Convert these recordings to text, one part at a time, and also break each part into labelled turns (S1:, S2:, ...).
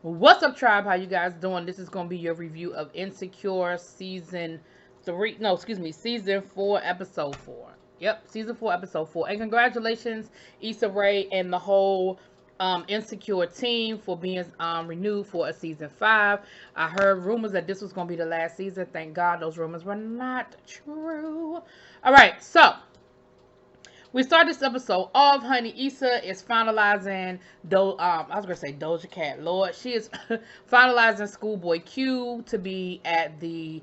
S1: What's up, tribe? How you guys doing? This is gonna be your review of Insecure season 3. No, excuse me, season 4, episode 4. Yep, season 4, episode 4. And congratulations, Issa Rae and the whole Insecure team for being renewed for a season 5. I heard rumors that this was gonna be the last season. Thank God those rumors were not true. All right, so we start this episode off. Honey, Issa is finalizing. I was gonna say Doja Cat. Lord, she is finalizing Schoolboy Q to be at the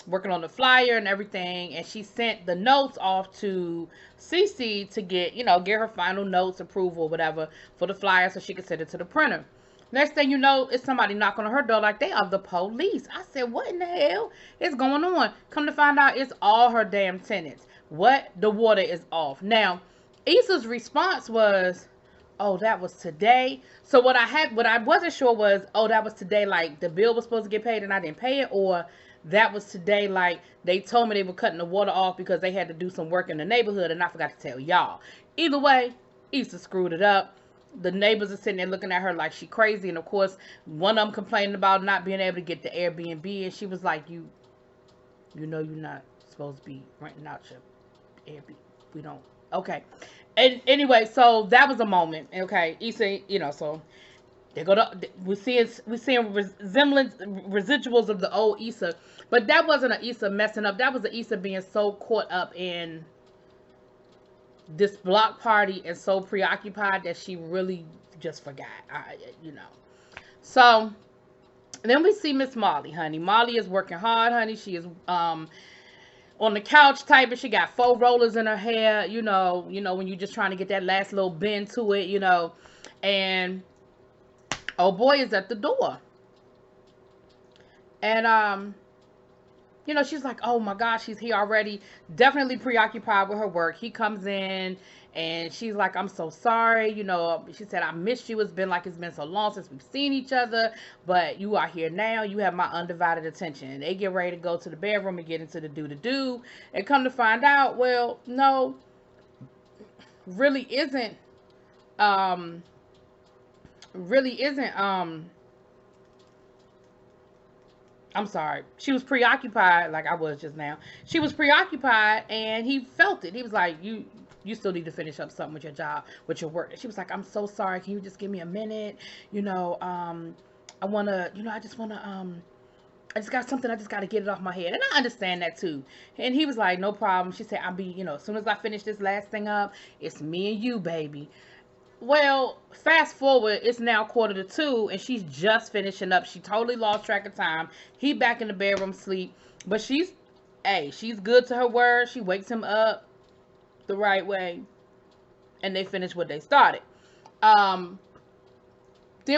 S1: working on the flyer and everything. And she sent the notes off to Cece to get her final notes, approval, whatever, for the flyer so she could send it to the printer. Next thing you know, it's somebody knocking on her door like they are the police. I said, what in the hell is going on? Come to find out, it's all her damn tenants. What? The water is off. Now, Issa's response was, oh, that was today. So what I wasn't sure was, oh, that was today, like the bill was supposed to get paid and I didn't pay it, or that was today, like they told me they were cutting the water off because they had to do some work in the neighborhood and I forgot to tell y'all. Either way, Issa screwed it up. The neighbors are sitting there looking at her like she crazy, and of course one of them complaining about not being able to get the Airbnb, and she was like, you know you're not supposed to be renting out your Airbnb. We don't. Okay. And anyway, so that was a moment. Okay, Issa, so they go to we're seeing residuals of the old Issa, but that wasn't an Issa messing up. That was an Issa being so caught up in this block party and so preoccupied that she really just forgot. So then we see Miss Molly, honey. Molly is working hard, honey. She is on the couch typing. She got 4 rollers in her hair. You know when you're just trying to get that last little bend to it. And oh boy is at the door, and she's like, oh my gosh, he's here already. Definitely preoccupied with her work. He comes in and she's like, I'm so sorry. She said, I missed you. It's been so long since we've seen each other, but you are here now. You have my undivided attention. And they get ready to go to the bedroom and get into the do. And come to find out, well, no, really isn't, I'm sorry. She was preoccupied, like I was just now. She was preoccupied, and he felt it. He was like, you still need to finish up something with your job, with your work. And she was like, I'm so sorry. Can you just give me a minute? I want to, I just got something. I just got to get it off my head. And I understand that, too. And he was like, no problem. She said, as soon as I finish this last thing up, it's me and you, baby. Well, fast forward, it's now 1:45, and she's just finishing up. She totally lost track of time. He back in the bedroom sleep, but she's good to her word. She wakes him up the right way, and they finish what they started. Then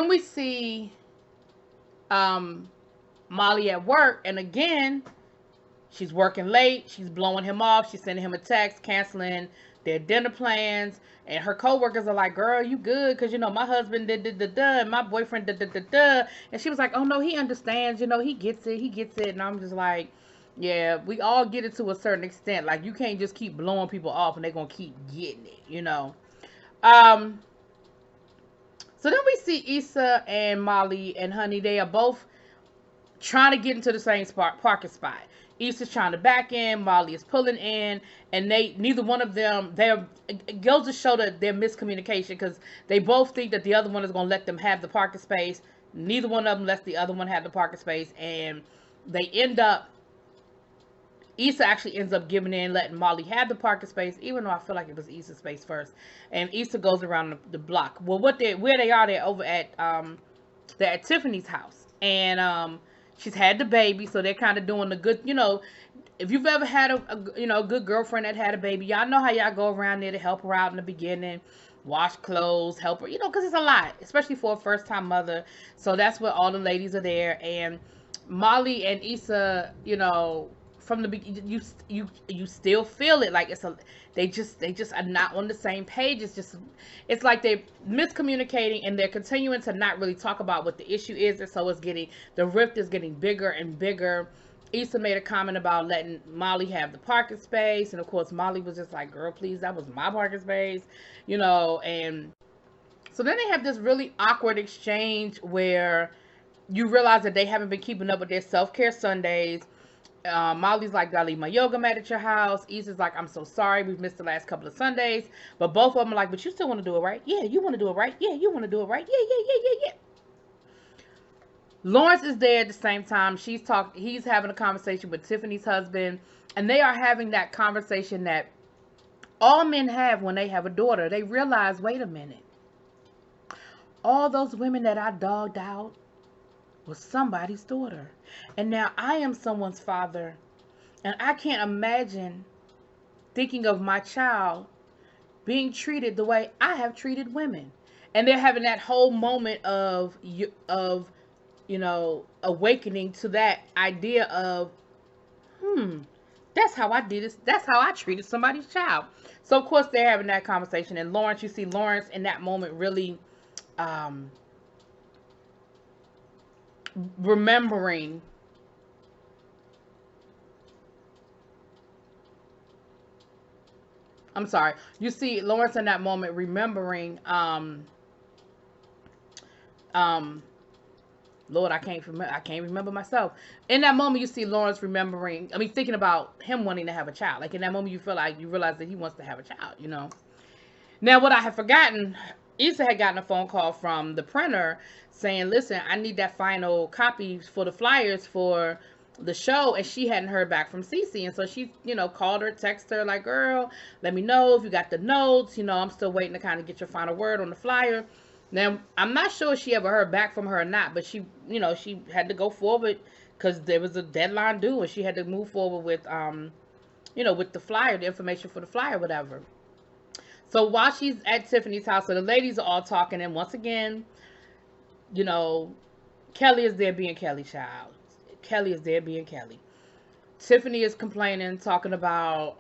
S1: we see Molly at work, and again, she's working late. She's blowing him off. She's sending him a text, canceling their dinner plans. And her coworkers are like, girl, you good? Because, my husband did and my boyfriend did. And she was like, oh, no, he understands. He gets it. And I'm just like, yeah, we all get it to a certain extent. Like, you can't just keep blowing people off and they're going to keep getting it, So then we see Issa and Molly and honey. They are both trying to get into the same parking spot. Issa's trying to back in, Molly is pulling in, and neither one of them, it goes to show that they're miscommunication, because they both think that the other one is going to let them have the parking space. Neither one of them lets the other one have the parking space, and Issa actually ends up giving in, letting Molly have the parking space, even though I feel like it was Issa's space first. And Issa goes around the block. Well, where they are, they're over at Tiffany's house, and she's had the baby, so they're kind of doing the good, if you've ever had a good girlfriend that had a baby, y'all know how y'all go around there to help her out in the beginning, wash clothes, help her, because it's a lot, especially for a first-time mother. So that's where all the ladies are there, and Molly and Issa, from the beginning, you still feel it, like they just are not on the same page. It's like they're miscommunicating, and they're continuing to not really talk about what the issue is, and so the rift is getting bigger and bigger. Issa made a comment about letting Molly have the parking space, and of course Molly was just like, girl, please, that was my parking space, and So then they have this really awkward exchange where you realize that they haven't been keeping up with their self-care Sundays. Molly's like, "I leave my yoga mat at your house." Issa's like, "I'm so sorry, we've missed the last couple of Sundays." But both of them are like, "But you still want to do it, right? Yeah, you want to do it, right? Yeah, you want to do it, right? Yeah, yeah, yeah, yeah, yeah." Lawrence is there at the same time. He's having a conversation with Tiffany's husband, and they are having that conversation that all men have when they have a daughter. They realize, wait a minute, all those women that I dogged out was somebody's daughter. And now I am someone's father. And I can't imagine thinking of my child being treated the way I have treated women. And they're having that whole moment of awakening to that idea of, that's how I did this. That's how I treated somebody's child. So, of course, they're having that conversation. And Lawrence, you see Lawrence in that moment really remembering you see Lawrence in that moment remembering Lord, I can't remember myself. In that moment, you see Lawrence thinking about him wanting to have a child. Like, in that moment, you realize that he wants to have a child. Now, what I had forgotten, Issa had gotten a phone call from the printer saying, "Listen, I need that final copy for the flyers for the show," and she hadn't heard back from Cece. And so she, called her, texted her, like, "Girl, let me know if you got the notes. I'm still waiting to kind of get your final word on the flyer." Now, I'm not sure if she ever heard back from her or not, but she had to go forward because there was a deadline due, and she had to move forward with, with the flyer, the information for the flyer, whatever. So while she's at Tiffany's house, so the ladies are all talking, and once again, Kelly is there being Kelly, child. Kelly is there being Kelly. Tiffany is complaining, talking about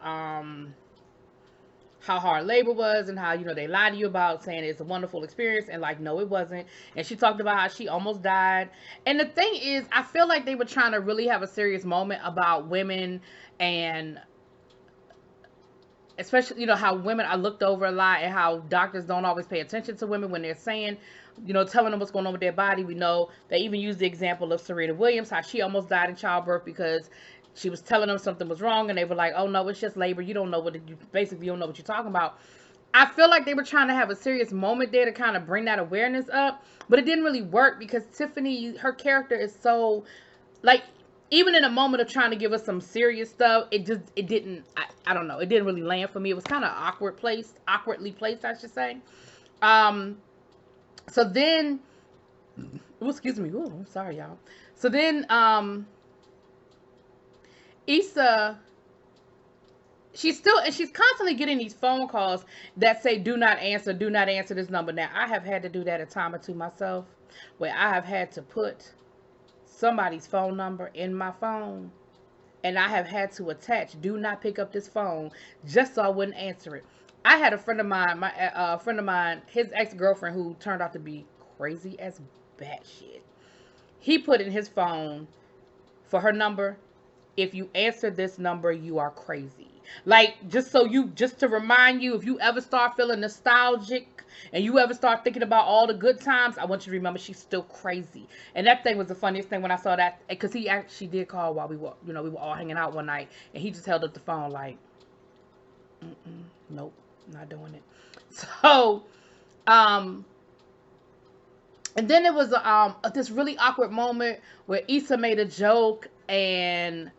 S1: how hard labor was and how, they lied to you about saying it's a wonderful experience, and like, no, it wasn't. And she talked about how she almost died. And the thing is, I feel like they were trying to really have a serious moment about women, and especially, how women are looked over a lot, and how doctors don't always pay attention to women when they're saying, telling them what's going on with their body. We know they even use the example of Serena Williams, how she almost died in childbirth because she was telling them something was wrong, and they were like, "Oh no, it's just labor. You don't know you don't know what you're talking about." I feel like they were trying to have a serious moment there to kind of bring that awareness up, but it didn't really work because Tiffany, her character is so, like, even in a moment of trying to give us some serious stuff, it didn't, I don't know, it didn't really land for me. It was kind of awkwardly placed, I should say. So then, excuse me, I'm sorry, y'all. So then, Issa, she's constantly getting these phone calls that say, do not answer this number. Now, I have had to do that a time or two myself, where I have had to put somebody's phone number in my phone, and I have had to attach, "Do not pick up this phone," just so I wouldn't answer it. I had a friend of mine, his ex-girlfriend, who turned out to be crazy as batshit. He put in his phone for her number, "If you answer this number, you are crazy." Like, just to remind you, if you ever start feeling nostalgic and you ever start thinking about all the good times, I want you to remember she's still crazy. And that thing was the funniest thing when I saw that, because he actually did call while we were all hanging out one night, and he just held up the phone like, nope, not doing it. So, and then it was this really awkward moment where Issa made a joke, and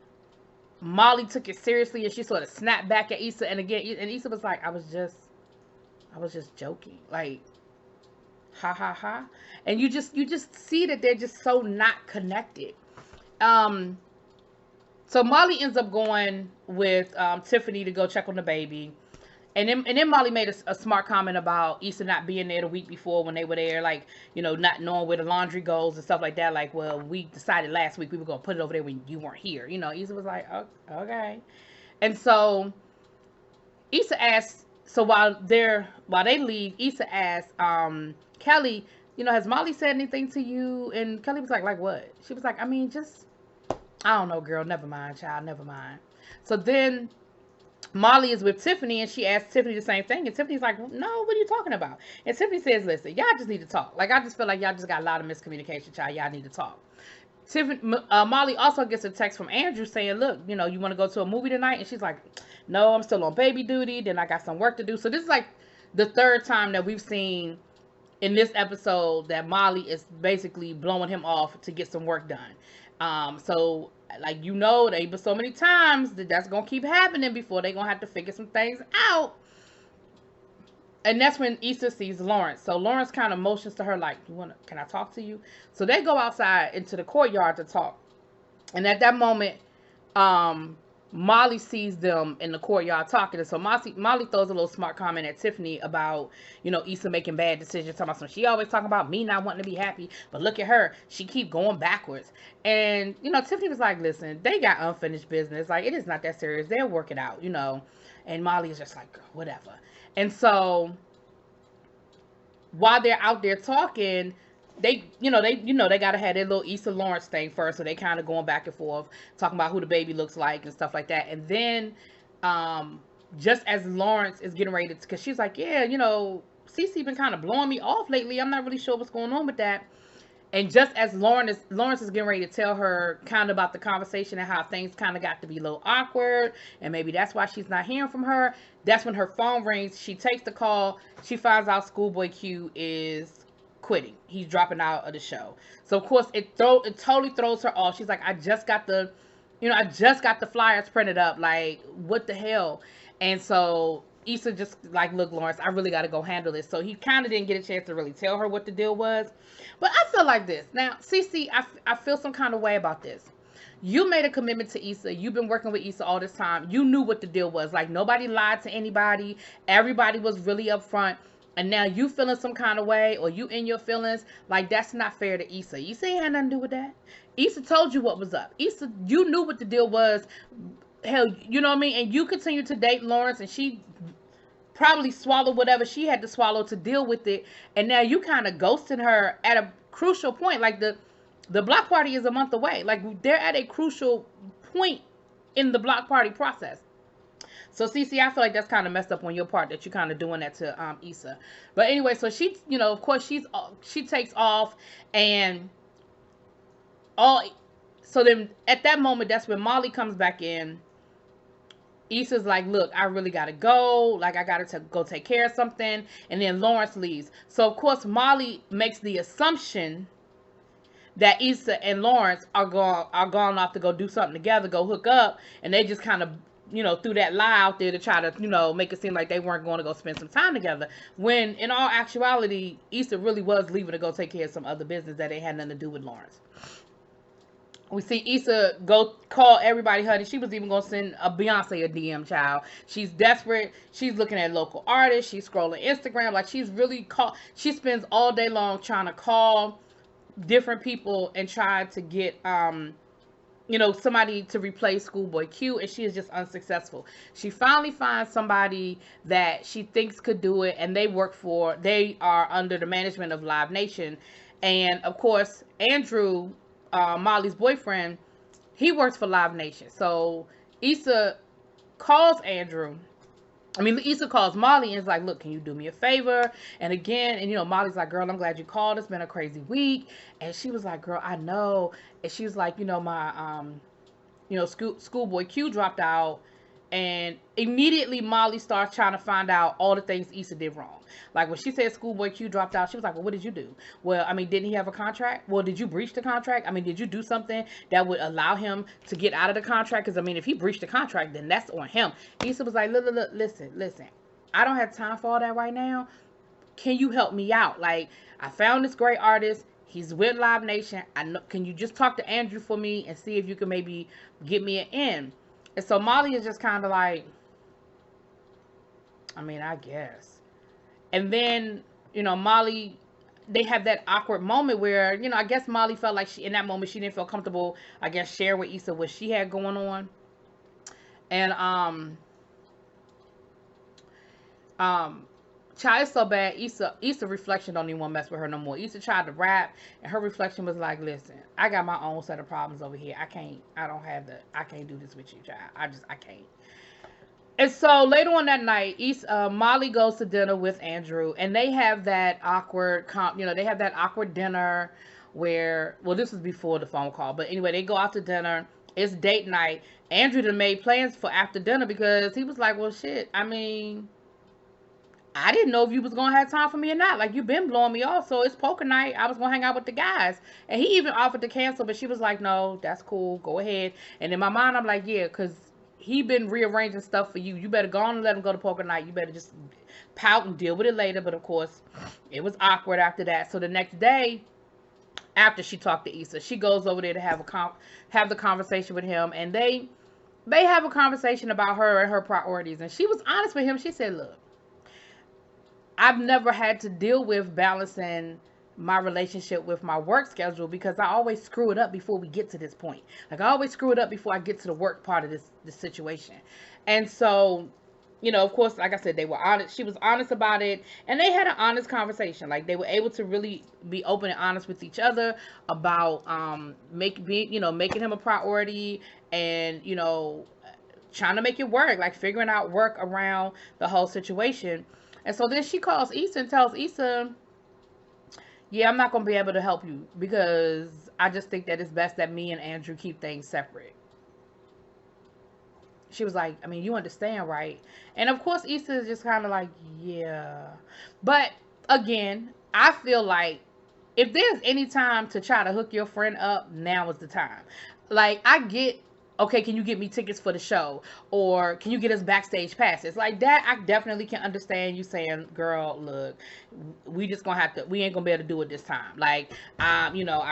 S1: Molly took it seriously, and she sort of snapped back at Issa, and Issa was like, I was just joking, like, ha ha ha. And you just see that they're just so not connected. So Molly ends up going with Tiffany to go check on the baby. And then Molly made a smart comment about Issa not being there the week before when they were there, like, not knowing where the laundry goes and stuff like that. Like, well, we decided last week we were going to put it over there when you weren't here. Issa was like, oh, okay. And so Issa asked, so while they leave, Issa asked Kelly, has Molly said anything to you? And Kelly was like what? She was like, I don't know, girl, never mind, child, never mind. So then Molly is with Tiffany, and she asks Tiffany the same thing, and Tiffany's like, no, what are you talking about? And Tiffany says, listen, y'all just need to talk. Like, I just feel like y'all just got a lot of miscommunication, child. Y'all need to talk. Tiffany, Molly also gets a text from Andrew saying, look, you know, you want to go to a movie tonight? And she's like, no, I'm still on baby duty. Then I got some work to do. So this is like the third time that we've seen in this episode that Molly is basically blowing him off to get some work done. So like, you know, they but so many times that's gonna keep happening before they gonna have to figure some things out. And that's when Issa sees Lawrence. So Lawrence kind of motions to her like, can I talk to you? So they go outside into the courtyard to talk. And at that moment, Molly sees them in the courtyard talking. And so Molly throws a little smart comment at Tiffany about, you know, Issa making bad decisions. Talking about some, she always talking about me not wanting to be happy. But look at her. She keep going backwards. And, you know, Tiffany was like, listen, they got unfinished business. Like, it is not that serious. They'll work it out, you know. And Molly is just like, whatever. And so while they're out there talking, they gotta have their little Issa Lawrence thing first, so they kind of going back and forth, talking about who the baby looks like and stuff like that. And then, just as Lawrence is getting ready to, because she's like, yeah, you know, Cece been kind of blowing me off lately. I'm not really sure what's going on with that. And just as Lawrence is getting ready to tell her kind of about the conversation and how things kind of got to be a little awkward, and maybe that's why she's not hearing from her, that's when her phone rings. She takes the call. She finds out Schoolboy Q is quitting. He's dropping out of the show. So of course it totally throws her off. She's like, I just got the flyers printed up. Like, what the hell? And so Issa just like, look, Lawrence, I really got to go handle this. So he kind of didn't get a chance to really tell her what the deal was. But I feel like this. Now, Cece, I feel some kind of way about this. You made a commitment to Issa. You've been working with Issa all this time. You knew what the deal was. Like, nobody lied to anybody. Everybody was really upfront. And now you feeling some kind of way, or you in your feelings. Like, that's not fair to Issa. Issa ain't had nothing to do with that. Issa told you what was up. Issa, you knew what the deal was. Hell, you know what I mean? And you continue to date Lawrence, and she probably swallowed whatever she had to swallow to deal with it. And now you kind of ghosting her at a crucial point. Like, the block party is a month away. Like, they're at a crucial point in the block party process. So Cece, I feel like that's kind of messed up on your part that you're kind of doing that to Issa. But anyway, so she, you know, of course she takes off, and so then at that moment, that's when Molly comes back in. Issa's like, look, I really gotta go. Like, I gotta go take care of something. And then Lawrence leaves. So of course Molly makes the assumption that Issa and Lawrence are gone off to go do something together, go hook up, and they just kind of, you know, threw that lie out there to try to, you know, make it seem like they weren't going to go spend some time together. When in all actuality, Issa really was leaving to go take care of some other business that ain't had nothing to do with Lawrence. We see Issa go call everybody honey. She was even going to send a Beyonce a DM, child. She's desperate. She's looking at local artists. She's scrolling Instagram. Like, she's really she spends all day long trying to call different people and try to get, you know, somebody to replace Schoolboy Q, and she is just unsuccessful. She finally finds somebody that she thinks could do it, and they are under the management of Live Nation. And of course, Andrew, Molly's boyfriend, he works for Live Nation. So Issa calls Issa calls Molly and is like, look, can you do me a favor? And again, and you know, Molly's like, girl, I'm glad you called. It's been a crazy week. And she was like, girl, I know. And she was like, you know, my, Schoolboy Q dropped out. And immediately Molly starts trying to find out all the things Issa did wrong. Like, when she said Schoolboy Q dropped out, she was like, well, what did you do? Well, I mean, didn't he have a contract? Well, did you breach the contract? I mean, did you do something that would allow him to get out of the contract? Because, I mean, if he breached the contract, then that's on him. Issa was like, look, listen. I don't have time for all that right now. Can you help me out? Like, I found this great artist. He's with Live Nation. Can you just talk to Andrew for me and see if you can maybe get me an in? And so Molly is just kind of like, I mean, I guess. And then, you know, Molly, they have that awkward moment where, you know, I guess Molly felt like in that moment, she didn't feel comfortable, I guess, share with Issa what she had going on. And, child, it's so bad. Issa reflection don't even want to mess with her no more. Issa tried to rap, and her reflection was like, listen, I got my own set of problems over here. I can't do this with you, child. I can't. And so later on that night, Molly goes to dinner with Andrew, and they have that awkward, they have that awkward dinner where, well, this was before the phone call, but anyway, they go out to dinner. It's date night. Andrew done made plans for after dinner because he was like, well, shit, I mean, I didn't know if you was gonna have time for me or not. Like, you've been blowing me off, so it's poker night. I was gonna hang out with the guys, and he even offered to cancel, but she was like, "No, that's cool. Go ahead." And in my mind, I'm like, "Yeah, cause he been rearranging stuff for you. You better go on and let him go to poker night. You better just pout and deal with it later." But of course, it was awkward after that. So the next day, after she talked to Issa, she goes over there to have the conversation with him, and they have a conversation about her and her priorities. And she was honest with him. She said, "Look, I've never had to deal with balancing my relationship with my work schedule because I always screw it up before we get to this point. Like, I always screw it up before I get to the work part of this situation." And so, of course, like I said, they were honest. She was honest about it, and they had an honest conversation. Like, they were able to really be open and honest with each other about making him a priority, and trying to make it work, like figuring out work around the whole situation. And so then she calls Issa and tells Issa, "Yeah, I'm not going to be able to help you because I just think that it's best that me and Andrew keep things separate." She was like, "I mean, you understand, right?" And of course, Issa is just kind of like, "Yeah." But again, I feel like if there's any time to try to hook your friend up, now is the time. Like, I get, okay, can you get me tickets for the show? Or can you get us backstage passes? Like that, I definitely can understand you saying, "Girl, look, we just gonna have to, we ain't gonna be able to do it this time." Like, I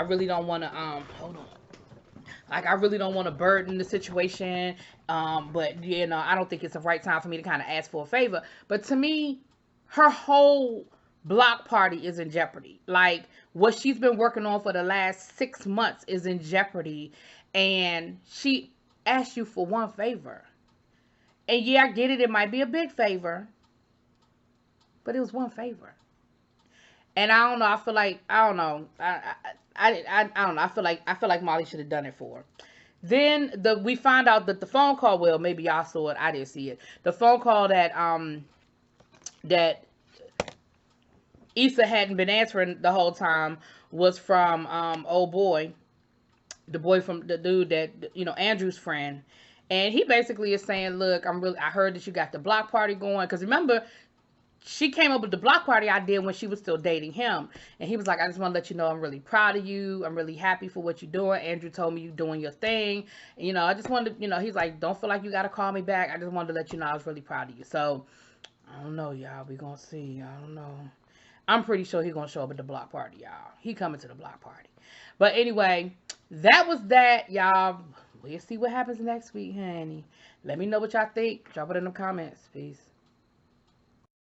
S1: really don't want to, hold on. Like, I really don't want to burden the situation. But, I don't think it's the right time for me to kind of ask for a favor. But to me, her whole block party is in jeopardy. Like, what she's been working on for the last 6 months is in jeopardy. And she asked you for one favor. And yeah, I get it. It might be a big favor, but it was one favor. And I don't know. I feel like, I don't know. I don't know. I feel like Molly should have done it for her. Then we find out that the phone call. Well, maybe y'all saw it. I didn't see it. The phone call that Issa hadn't been answering the whole time was from old boy, the boy from the dude that Andrew's friend. And he basically is saying, "Look, I heard that you got the block party going." Because remember, she came up with the block party idea when she was still dating him. And he was like, "I just want to let you know I'm really proud of you. I'm really happy for what you're doing. Andrew told me you're doing your thing. I just wanted to, he's like, don't feel like you got to call me back. I just wanted to let you know I was really proud of you." So, I don't know, y'all. We gonna see. I don't know. I'm pretty sure he's gonna show up at the block party, y'all. He coming to the block party. But anyway, that was that, y'all. We'll see what happens next week, honey. Let me know what y'all think. Drop it in the comments. Peace.